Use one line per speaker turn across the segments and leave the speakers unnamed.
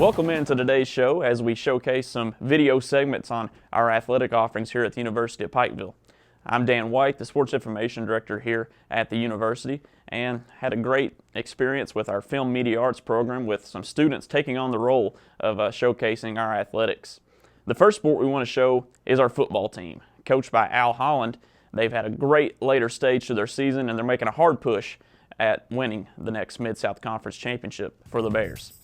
Welcome into today's show as we showcase some video segments on our athletic offerings here at the University of Pikeville. I'm Dan White, the Sports Information Director here at the University, and had a great experience with our Film Media Arts program with some students taking on the role of showcasing our athletics. The first sport we want to show is our football team. Coached by Al Holland, they've had a great later stage to their season, and they're making a hard push at winning the next Mid-South Conference Championship for the Bears.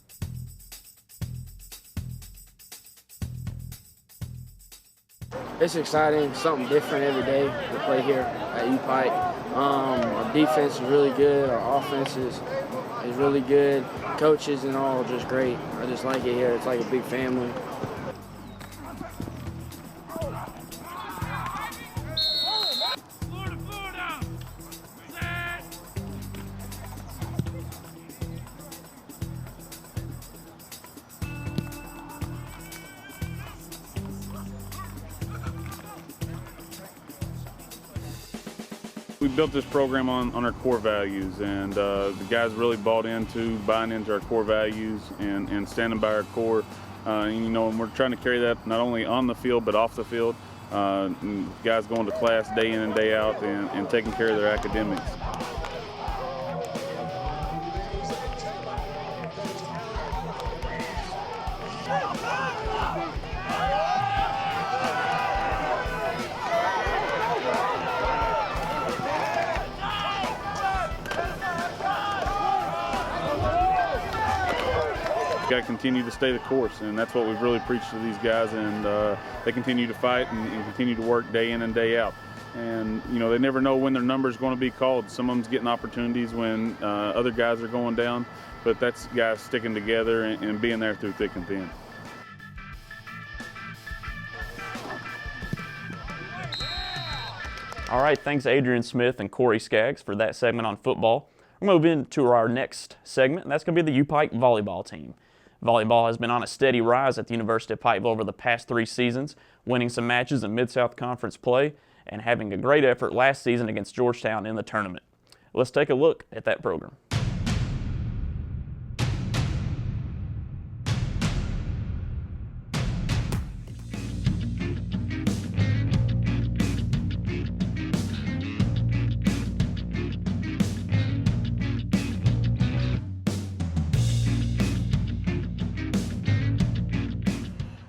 It's exciting, something different every day to play here at UPIKE. Our defense is really good, our offense is really good, coaches and all just great. I just like it here, it's like a big family.
We built this program on our core values, and the guys really buying into our core values and standing by our core. And we're trying to carry that not only on the field but off the field. Guys going to class day in and day out and taking care of their academics. Got to continue to stay the course, and that's what we've really preached to these guys, and they continue to fight and continue to work day in and day out. And they never know when their number is going to be called. Some of them's getting opportunities when other guys are going down, but that's guys sticking together and being there through thick and thin.
All right, thanks Adrian Smith and Corey Skaggs for that segment on football. We're going to move into our next segment, and that's going to be the UPIKE volleyball team. Volleyball has been on a steady rise at the University of Pikeville over the past 3 seasons, winning some matches in Mid-South Conference play and having a great effort last season against Georgetown in the tournament. Let's take a look at that program.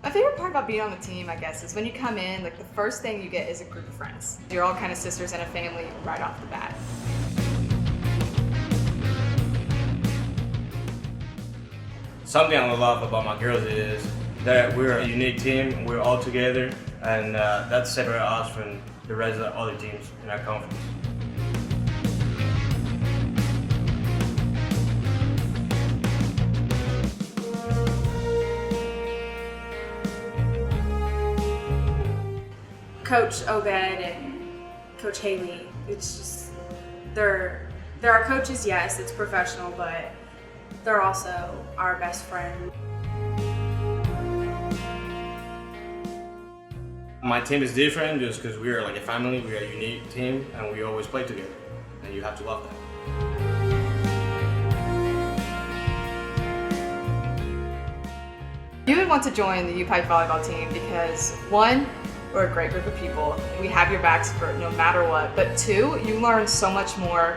My favorite part about being on the team, I guess, is when you come in, the first thing you get is a group of friends. You're all kind of sisters and a family right off the bat.
Something I love about my girls is that we're a unique team, we're all together, and that separates us from the rest of the other teams in our conference.
Coach Obed and Coach Haley, it's just, they're our coaches, yes, it's professional, but they're also our best friend.
My team is different just because we are like a family, we are a unique team, and we always play together, and you have to love that.
You would want to join the UPIKE volleyball team because 1, we're a great group of people. We have your backs for no matter what. But 2, you learn so much more,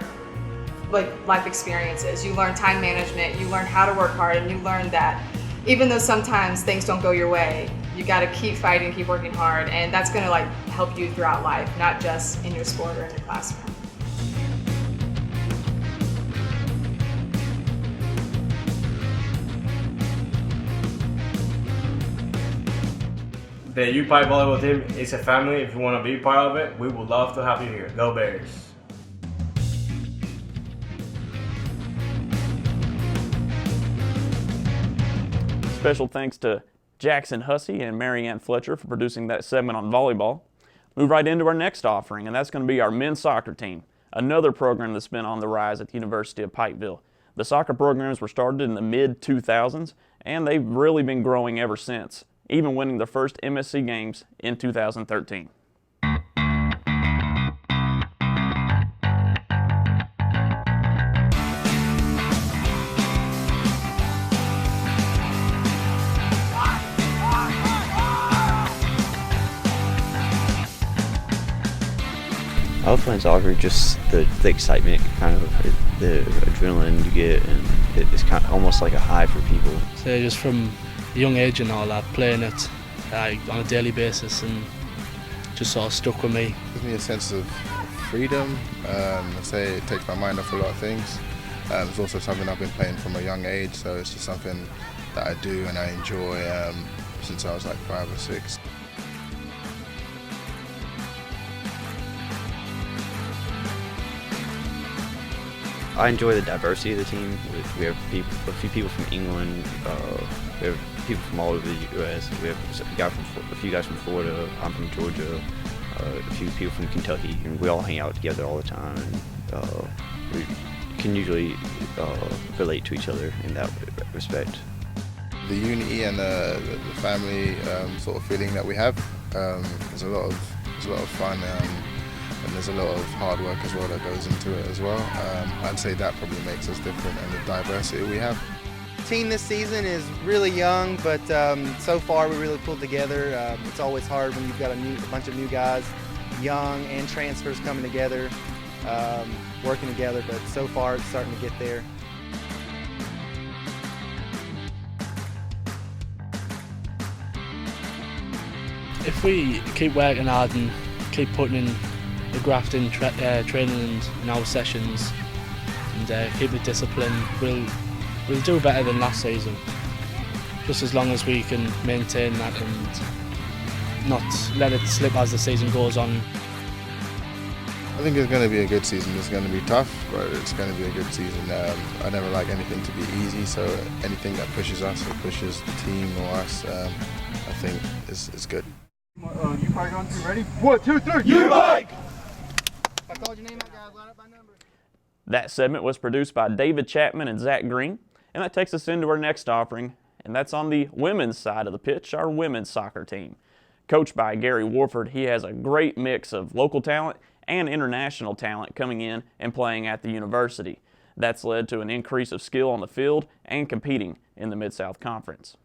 like life experiences. You learn time management, you learn how to work hard, and you learn that even though sometimes things don't go your way, you gotta keep fighting, keep working hard, and that's gonna help you throughout life, not just in your sport or in your classroom.
The UPIKE volleyball team is a family. If you want to be part of it, we would love to have you here. Go Bears!
Special thanks to Jackson Hussey and Marianne Fletcher for producing that segment on volleyball. Move right into our next offering, and that's going to be our men's soccer team, another program that's been on the rise at the University of Pikeville. The soccer programs were started in the mid-2000s, and they've really been growing ever since, even winning their first MSC games in 2013.
I love playing soccer, just the excitement, kind of the adrenaline you get, and it's kind of almost like a high for people.
So just from a young age and all that, playing it on a daily basis, and just sort of stuck with me.
It gives me a sense of freedom. I say it takes my mind off a lot of things. It's also something I've been playing from a young age, so it's just something that I do and I enjoy since I was like 5 or 6.
I enjoy the diversity of the team. We have a few people from England. We have people from all over the U.S. We have a few guys from Florida. I'm from Georgia. A few people from Kentucky, and we all hang out together all the time. And we can usually relate to each other in that respect.
The unity and the family sort of feeling that we have. There's a lot of fun. And there's a lot of hard work as well that goes into it as well. I'd say that probably makes us different, and the diversity we have.
The team this season is really young, but so far we really pulled together. It's always hard when you've got a bunch of new guys, young and transfers coming together, working together, but so far it's starting to get there.
If we keep working hard and keep putting in the graft in training and in our sessions, and keep the discipline, we'll do better than last season. Just as long as we can maintain that and not let it slip as the season goes on.
I think it's going to be a good season. It's going to be tough, but it's going to be a good season. I never like anything to be easy, so anything that pushes us or pushes the team or us, I think is good.
UPIKE on 3, ready? 1, 2, 3, UPIKE!
I called your name out, guys. Line up by number.
That segment was produced by David Chapman and Zach Green, and that takes us into our next offering, and that's on the women's side of the pitch, our women's soccer team. Coached by Gary Warford, he has a great mix of local talent and international talent coming in and playing at the university. That's led to an increase of skill on the field and competing in the Mid-South Conference.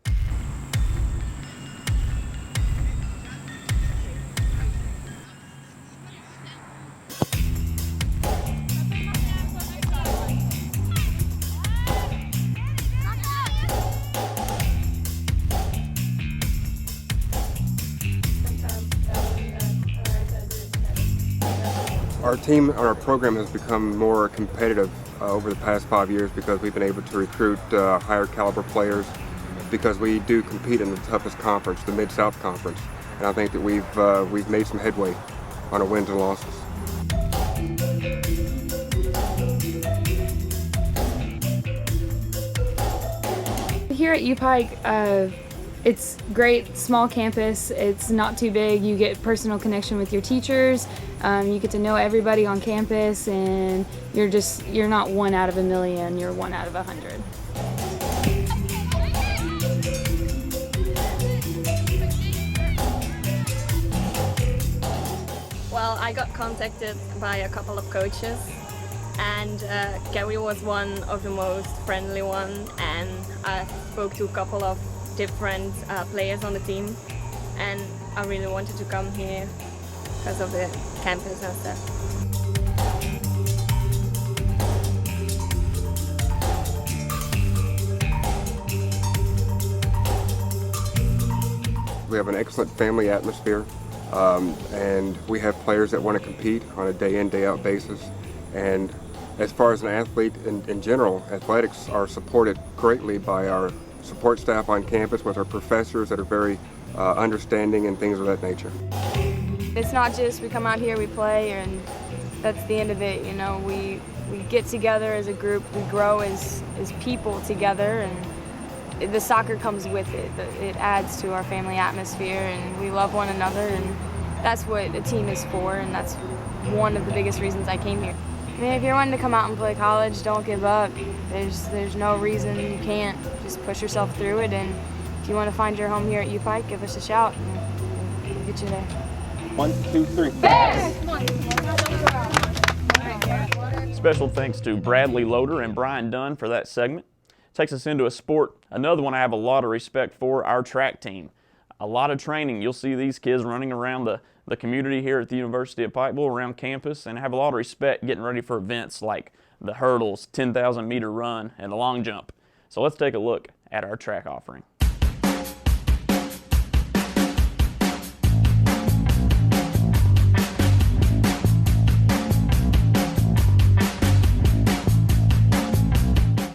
Our team and our program has become more competitive over the past 5 years because we've been able to recruit higher caliber players because we do compete in the toughest conference, the Mid-South Conference. And I think that we've made some headway on our wins and losses.
Here at UPIKE, it's great, small campus. It's not too big. You get personal connection with your teachers. You get to know everybody on campus, and you're not 1 out of a million. You're 1 out of 100.
Well, I got contacted by a couple of coaches, and Gary was one of the most friendly ones, and I spoke to a couple of different players on the team, and I really wanted to come here because of the campus and stuff.
We have an excellent family atmosphere, and we have players that want to compete on a day-in, day-out basis. And as far as an athlete in general, athletics are supported greatly by our support staff on campus, with our professors that are very understanding and things of that nature.
It's not just we come out here, we play, and that's the end of it. You know, we get together as a group, we grow as people together, and the soccer comes with it. It adds to our family atmosphere, and we love one another, and that's what the team is for, and that's one of the biggest reasons I came here. I mean, if you're wanting to come out and play college, don't give up. There's no reason you can't. Just push yourself through it, and if you want to find your home here at UPIKE, give us a shout, and we'll get you there.
1, 2, 3.
Special thanks to Bradley Loader and Brian Dunn for that segment. Takes us into a sport, another one I have a lot of respect for, our track team. a lot of training. You'll see these kids running around the community here at the University of Pikeville, around campus, and have a lot of respect getting ready for events like the hurdles, 10,000 meter run, and the long jump. So let's take a look at our track offering.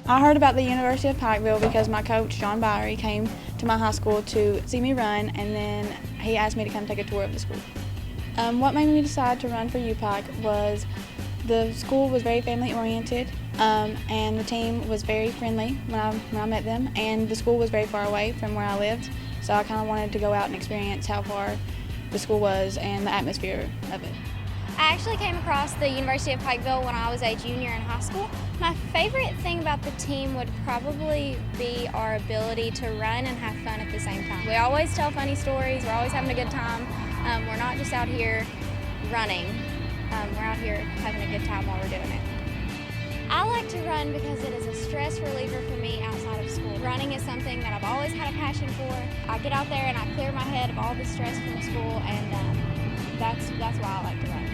I heard about the University of Pikeville because my coach, John Byrie, came to my high school to see me run, and then he asked me to come take a tour of the school. What made me decide to run for UPIKE was the school was very family-oriented, and the team was very friendly when I met them, and the school was very far away from where I lived, so I kind of wanted to go out and experience how far the school was and the atmosphere of it.
I actually came across the University of Pikeville when I was a junior in high school. My favorite thing about the team would probably be our ability to run and have fun at the same time. We always tell funny stories, we're always having a good time. We're not just out here running, we're out here having a good time while we're doing it. I like to run because it is a stress reliever for me outside of school. Running is something that I've always had a passion for. I get out there and I clear my head of all the stress from school, and that's why I like to run.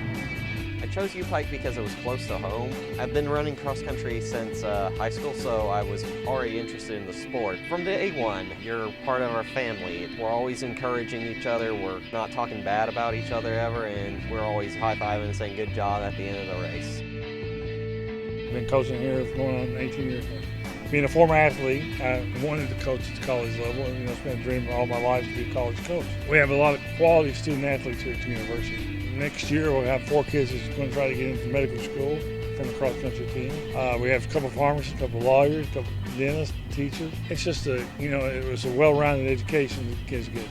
I chose UPIKE because it was close to home. I've been running cross country since high school, so I was already interested in the sport. From day one, you're part of our family. We're always encouraging each other. We're not talking bad about each other ever, and we're always high-fiving and saying good job at the end of the race.
I've been coaching here for going on 18 years. Being a former athlete, I wanted to coach at the college level, and it's been a dream all my life to be a college coach. We have a lot of quality student athletes here at the university. Next year we'll have 4 kids that's going to try to get into medical school from the cross-country team. We have a couple of pharmacists, a couple of lawyers, a couple of dentists, teachers. It's just it was a well-rounded education that the kids get.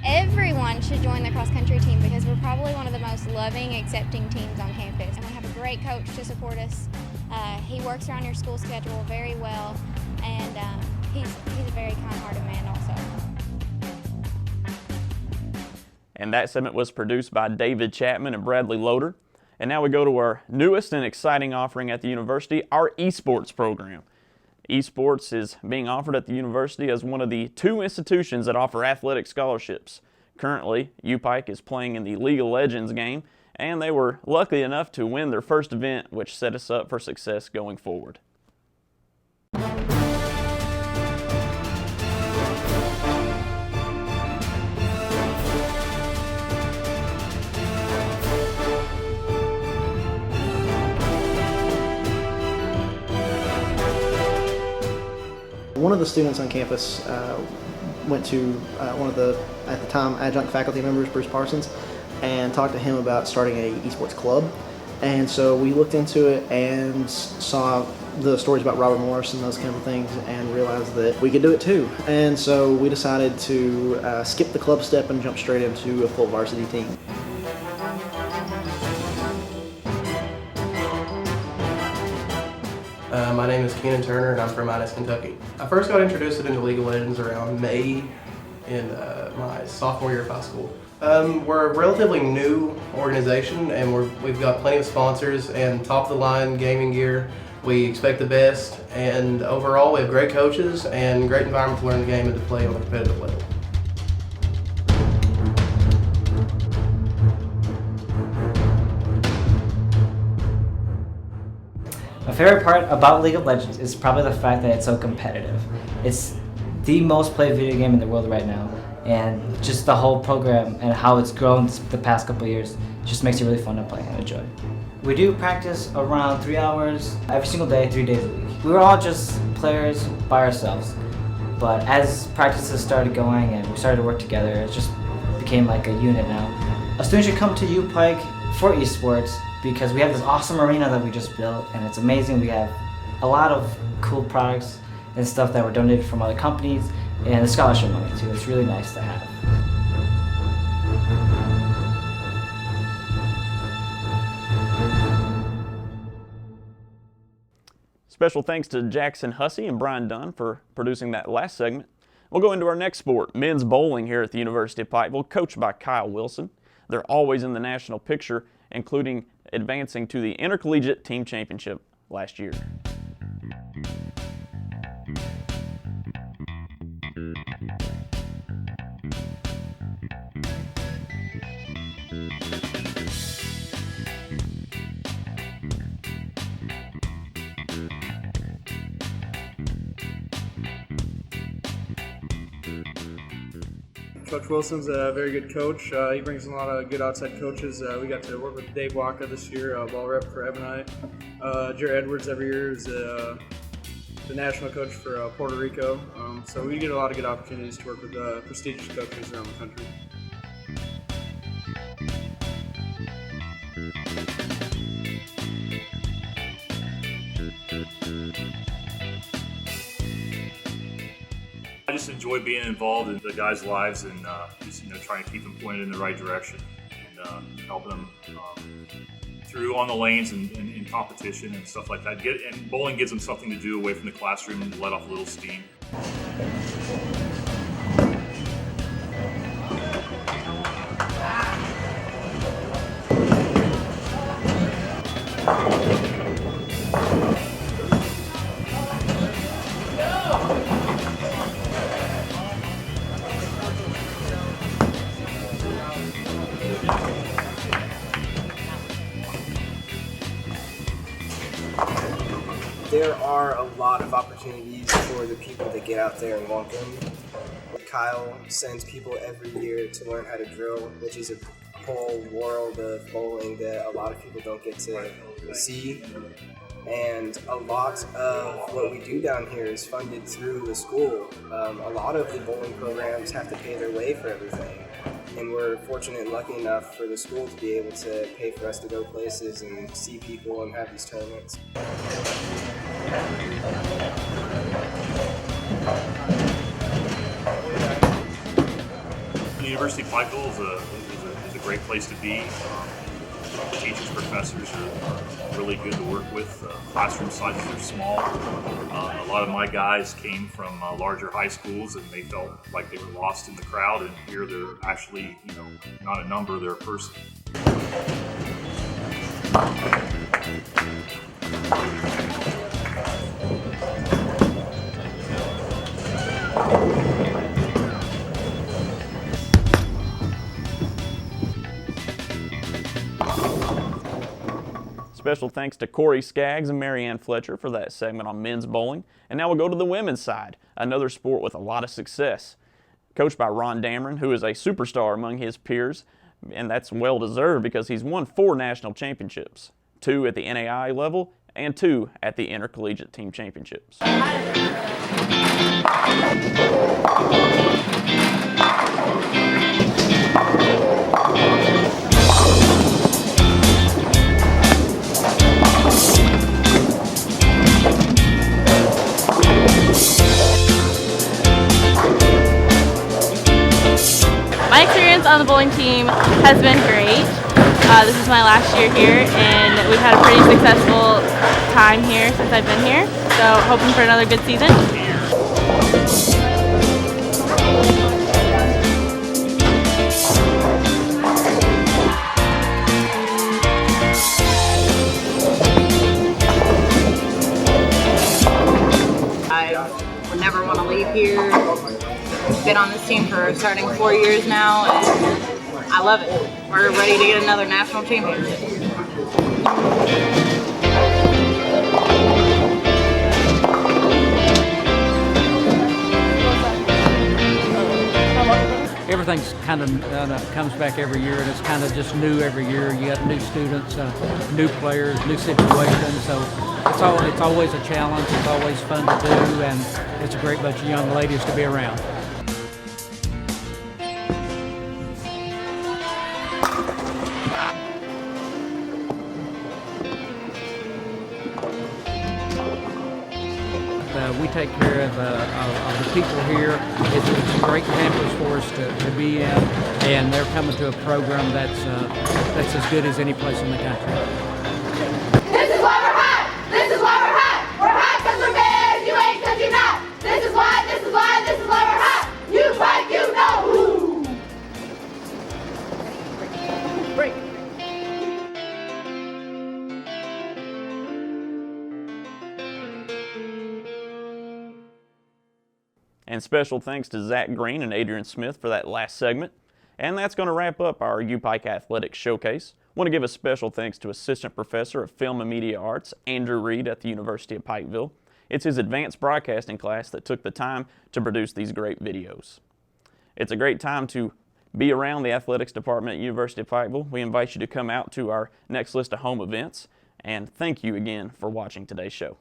Everyone should join the cross-country team because we're probably one of the most loving, accepting teams on campus. And we have a great coach to support us. He works around your school schedule very well, and he's a very kind-hearted man also.
And that segment was produced by David Chapman and Bradley Loader. And now we go to our newest and exciting offering at the university, our eSports program. eSports is being offered at the university as one of the 2 institutions that offer athletic scholarships. Currently, UPIKE is playing in the League of Legends game, and they were lucky enough to win their first event, which set us up for success going forward.
One of the students on campus went to one of the, at the time, adjunct faculty members, Bruce Parsons, and talked to him about starting a esports club. And so we looked into it and saw the stories about Robert Morris and those kind of things and realized that we could do it too. And so we decided to skip the club step and jump straight into a full varsity team.
My name is Kenan Turner and I'm from Inez, Kentucky. I first got introduced into League of Legends around May in my sophomore year of high school. We're a relatively new organization and we've got plenty of sponsors and top-of-the-line gaming gear. We expect the best, and overall we have great coaches and great environment to learn the game and to play on a competitive level.
My favorite part about League of Legends is probably the fact that it's so competitive. It's the most played video game in the world right now, and just the whole program and how it's grown the past couple of years just makes it really fun to play and enjoy. We do practice around 3 hours every single day, 3 days a week. We were all just players by ourselves, but as practices started going and we started to work together, it just became like a unit now. A student should come to UPIKE for eSports because we have this awesome arena that we just built, and it's amazing. We have a lot of cool products and stuff that were donated from other companies, and the scholarship money too. It's really nice to have.
Special thanks to Jackson Hussey and Brian Dunn for producing that last segment. We'll go into our next sport, men's bowling here at the University of Pikeville, coached by Kyle Wilson. They're always in the national picture, including advancing to the Intercollegiate Team Championship last year.
Coach Wilson's a very good coach. He brings in a lot of good outside coaches. We got to work with Dave Waka this year, ball rep for Evan and I. Jared Edwards every year is the national coach for Puerto Rico. So we get a lot of good opportunities to work with prestigious coaches around the country.
I just enjoy being involved in the guys' lives and just trying to keep them pointed in the right direction and helping them through on the lanes and in competition and stuff like that. And bowling gives them something to do away from the classroom and let off a little steam.
There are a lot of opportunities for the people that get out there and want them. Kyle sends people every year to learn how to drill, which is a whole world of bowling that a lot of people don't get to see. And a lot of what we do down here is funded through the school. A lot of the bowling programs have to pay their way for everything. And we're fortunate and lucky enough for the school to be able to pay for us to go places and see people and have these tournaments.
The University of Pikeville is a great place to be. Teachers, professors are really good to work with. Classroom sizes are small. A lot of my guys came from larger high schools and they felt like they were lost in the crowd, and here they're actually, not a number, they're a person.
Special thanks to Corey Skaggs and Marianne Fletcher for that segment on men's bowling. And now we'll go to the women's side, another sport with a lot of success. Coached by Ron Dameron, who is a superstar among his peers, and that's well deserved because he's won 4 national championships, 2 at the NAIA level and 2 at the intercollegiate team championships.
My experience on the bowling team has been great. This is my last year here, and we've had a pretty successful time here since I've been here. So hoping for another good season.
I would never want to leave here. Been on this team for starting 4 years now, and I love it. We're ready to get another national championship.
Everything's kind of comes back every year, and it's kind of just new every year. You got new students, new players, new situations, so it's always a challenge. It's always fun to do, and it's a great bunch of young ladies to be around. We take care of the people here. It's a great campus for us to be in, and they're coming to a program that's as good as any place in the country.
This is why we're hot! This is why we're hot! We're hot because we're bears! You ain't because you're not! This is why we're hot! You fight, you know who! Break.
And special thanks to Zach Green and Adrian Smith for that last segment. And that's going to wrap up our UPIKE Athletics Showcase. I want to give a special thanks to Assistant Professor of Film and Media Arts, Andrew Reed at the University of Pikeville. It's his advanced broadcasting class that took the time to produce these great videos. it's a great time to be around the athletics department at University of Pikeville. We invite you to come out to our next list of home events, and thank you again for watching today's show.